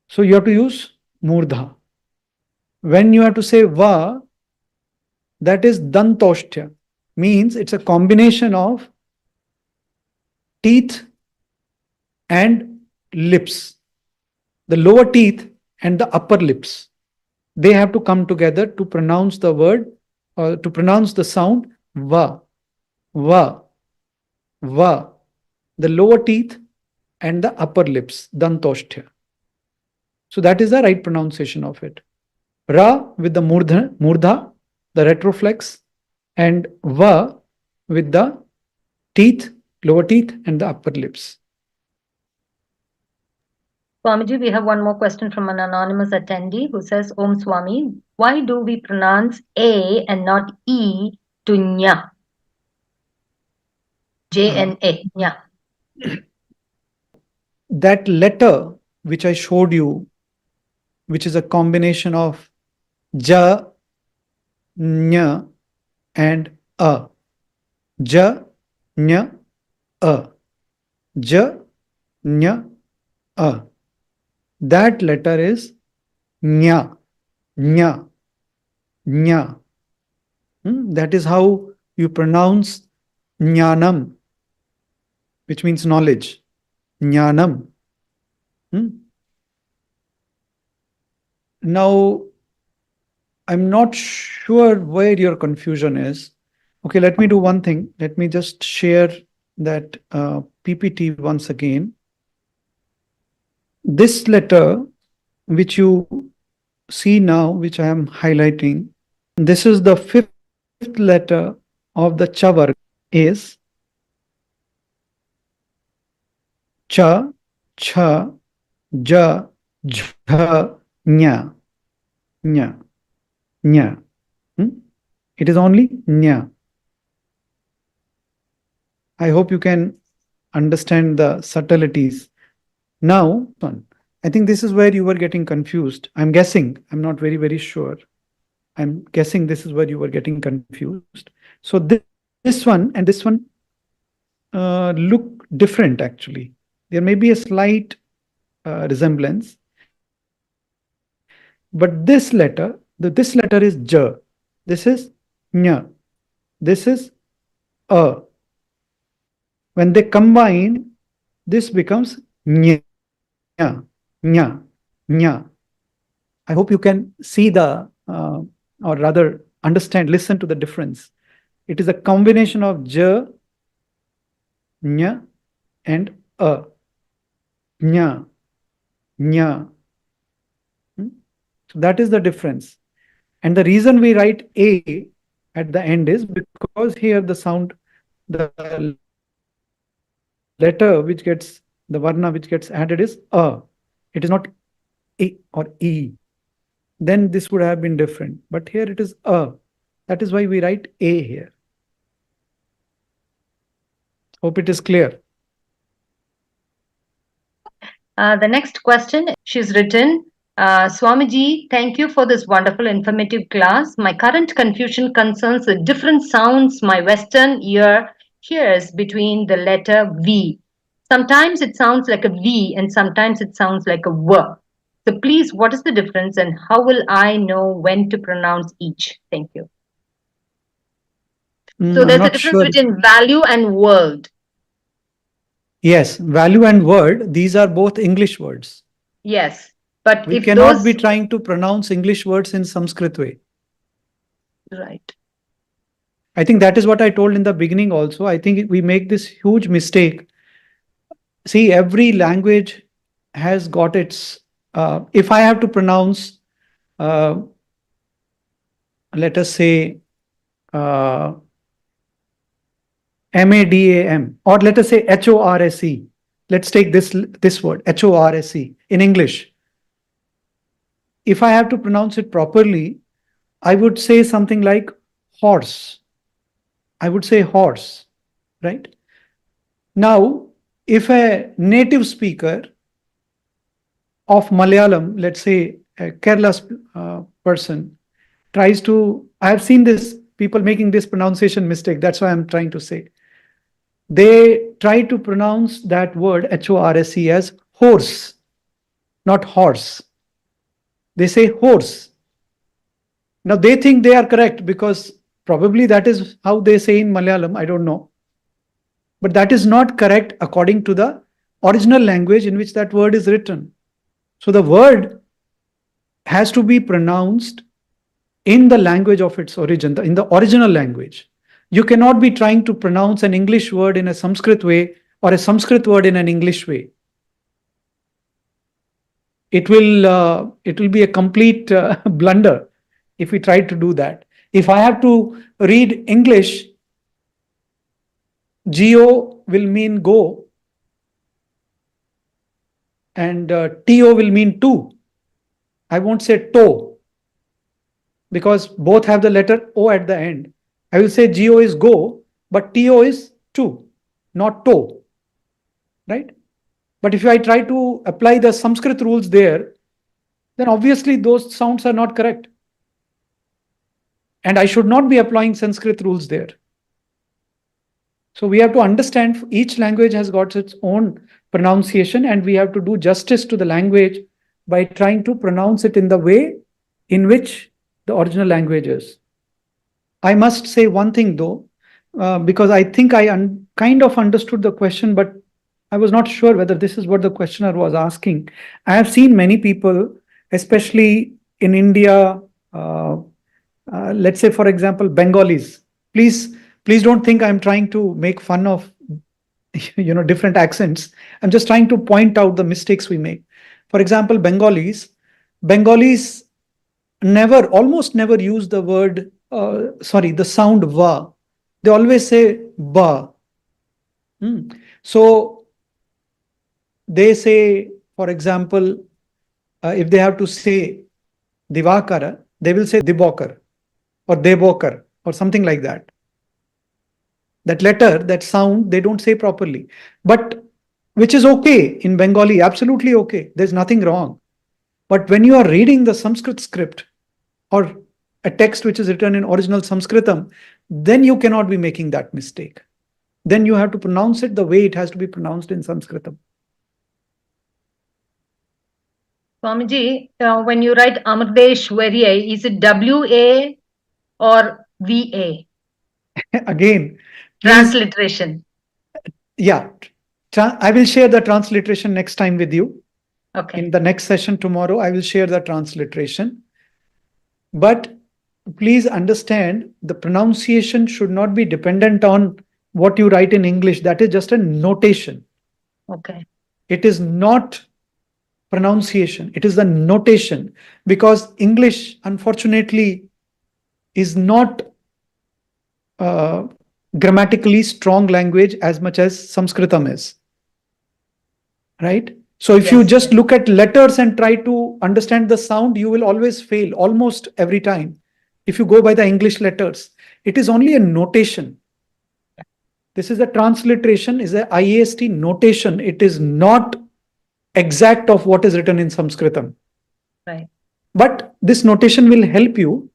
So you have to use Murdha. When you have to say Va, that is Dantoshtya. Means it's a combination of teeth and lips. The lower teeth and the upper lips. They have to come together to pronounce the word, or to pronounce the sound Va. Va. Va. The lower teeth and the upper lips. Dantoshtya. So that is the right pronunciation of it. Ra with the Murdha, the retroflex, and Va with the teeth, lower teeth and the upper lips. Swamiji, we have one more question from an anonymous attendee who says, Om Swami, why do we pronounce A and not E to Nya? J-N-A, Nya. That letter which I showed you, which is a combination of Ja, Nya and A. Ja, Nya, A. Ja, Nya, A. That letter is Nya, Nya, Nya. That is how you pronounce Jnanam, which means knowledge. Jnanam. Now, I'm not sure where your confusion is. Okay, let me do one thing. Let me just share that PPT once again. This letter, which you see now, which I am highlighting, this is the fifth letter of the Cha varga, is Cha, Cha, Ja, Jha, Nya, Nya, Nya. It is only Nya. I hope you can understand the subtleties. Now, I think this is where you were getting confused. I'm guessing, I'm not very, very sure. I'm guessing this is where you were getting confused. So this one and this one look different actually. There may be a slight resemblance. But this letter is Ja. This is Nya. This is A. When they combine, this becomes Nya. Nya. Nya. I hope you can see the, or rather understand, listen to the difference. It is a combination of Ja, Nya and A. Nya. Nya. So that is the difference. And the reason we write A at the end is because here the sound, the letter which gets, the varna which gets added is A. It is not A or E. Then this would have been different. But here it is A. That is why we write A here. Hope it is clear. The next question, she's written, Swamiji, thank you for this wonderful informative class. My current confusion concerns the different sounds my Western ear hears between the letter V. Sometimes it sounds like a V and sometimes it sounds like a W. So please, what is the difference and how will I know when to pronounce each? Thank you. So there's a difference between value and world. Yes, value and word, these are both English words. Yes, but we if cannot be trying to pronounce English words in Sanskrit way. Right. I think that is what I told in the beginning also. I think we make this huge mistake. See, every language has got its, if I have to pronounce, let us say, MADAM, or let us say HORSE. let's take this word, HORSE, in English. If I have to pronounce it properly, I would say something like horse. I would say horse, right? Now, if a native speaker of Malayalam, let's say a Kerala person, tries to, I have seen this, people making this pronunciation mistake. That's why I'm trying to say. They try to pronounce that word HORSE as horse, not horse. They say horse. Now they think they are correct because probably that is how they say in Malayalam. I don't know. But that is not correct according to the original language in which that word is written. So the word has to be pronounced in the language of its origin, in the original language. You cannot be trying to pronounce an English word in a Sanskrit way or a Sanskrit word in an English way. It will be a complete blunder if we try to do that. If I have to read English, Go will mean go and To will mean to. I won't say to because both have the letter O at the end. I will say Go is go, but To is to, not to, right? But if I try to apply the Sanskrit rules there, then obviously those sounds are not correct. And I should not be applying Sanskrit rules there. So we have to understand each language has got its own pronunciation, and we have to do justice to the language by trying to pronounce it in the way in which the original language is. I must say one thing though, because I think I kind of understood the question, but I was not sure whether this is what the questioner was asking. I have seen many people, especially in India, let's say, for example, Bengalis. Please don't think I'm trying to make fun of different accents. I'm just trying to point out the mistakes we make. For example, Bengalis almost never use the word, the sound va. They always say ba. So they say, for example, if they have to say Divakara, they will say Dibokar or Debokar or something like that. That letter, that sound, they don't say properly. But which is okay in Bengali, absolutely okay. There's nothing wrong. But when you are reading the Sanskrit script or a text which is written in original Sanskritam, then you cannot be making that mistake. Then you have to pronounce it the way it has to be pronounced in Sanskritam. Swamiji, when you write Amardeshwarya, is it W-A or V-A? Again, Transliteration. Yeah. I will share the transliteration next time with you. Okay. In the next session tomorrow, I will share the transliteration. But please understand, the pronunciation should not be dependent on what you write in English. That is just a notation. Okay. It is not pronunciation. It is the notation, because English, unfortunately, is not grammatically strong language as much as Sanskritam is. Right? So if you just look at letters and try to understand the sound, you will always fail almost every time. If you go by the English letters, it is only a notation. This is a transliteration, is a IAST notation. It is not exact of what is written in Sanskritam. Right. But this notation will help you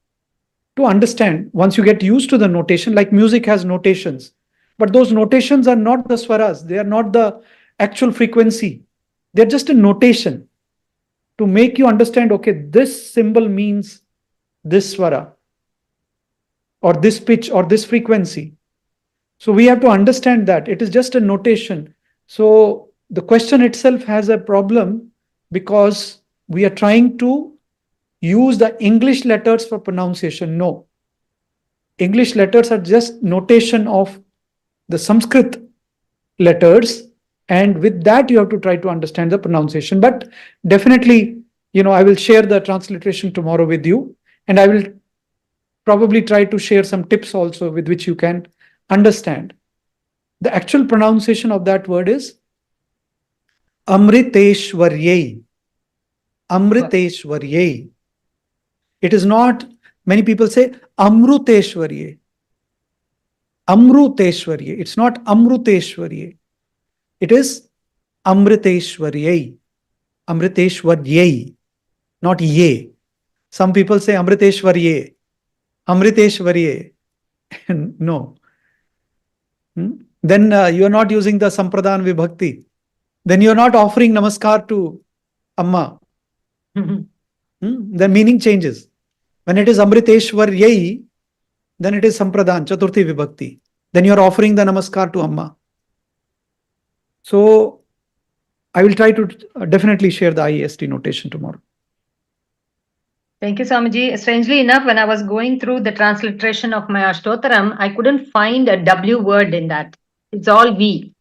to understand. Once you get used to the notation, like music has notations, but those notations are not the swaras. They are not the actual frequency. They're just a notation to make you understand, okay, this symbol means this swara or this pitch or this frequency. So we have to understand that it is just a notation. So the question itself has a problem because we are trying to use the English letters for pronunciation. No. English letters are just notation of the Sanskrit letters, and with that you have to try to understand the pronunciation. But definitely, I will share the transliteration tomorrow with you, and I will probably try to share some tips also with which you can understand. The actual pronunciation of that word is Amriteshwaryai. Amriteshwaryai. It is not, many people say Amruteshwaryai. Amruteshwaryai. It's not Amruteshwaryai. It is Amriteshwaryai. Amriteshwaryai. Not ye. Some people say Amriteshwaryai. Amriteshwaryai. No. Then you are not using the Sampradhan Vibhakti. Then you are not offering namaskar to Amma. The meaning changes. When it is Amriteshwaryai, then it is Sampradhan, Chaturthi Vibhakti. Then you are offering the namaskar to Amma. So I will try to definitely share the IEST notation tomorrow. Thank you, Swamiji. Strangely enough, when I was going through the transliteration of my Ashtotaram, I couldn't find a W word in that. It's all V,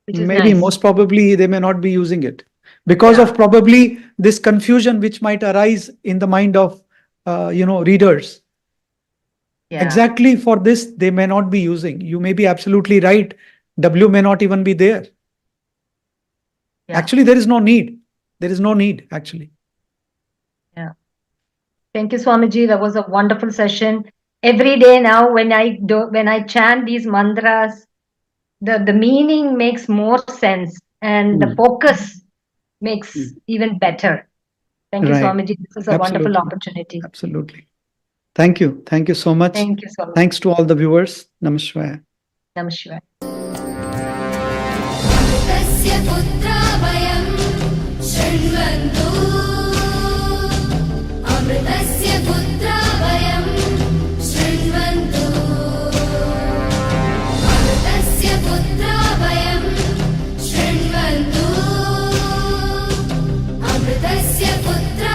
which is Maybe nice. most probably they may not be using it because Yeah. of probably this confusion which might arise in the mind of readers. Yeah. Exactly for this they may not be using. You may be absolutely right. W may not even be there. Yeah. Actually, there is no need. There is no need actually. Yeah. Thank you, Swamiji. That was a wonderful session. Every day now, when I chant these mantras, the meaning makes more sense and the focus makes even better. Thank you, Right. Swamiji. This is a wonderful Absolutely. opportunity. Absolutely. Thank you. Thank you so much. Thank you, Swamiji. Thanks to all the viewers. Namaskar. Namaskar. अमृतस्य पुत्रा वयं शृण्वन्तु अमृतस्य पुत्रा वयं शृण्वन्तु अमृतस्य पुत्रा वयं शृण्वन्तु अमृतस्य पुत्रा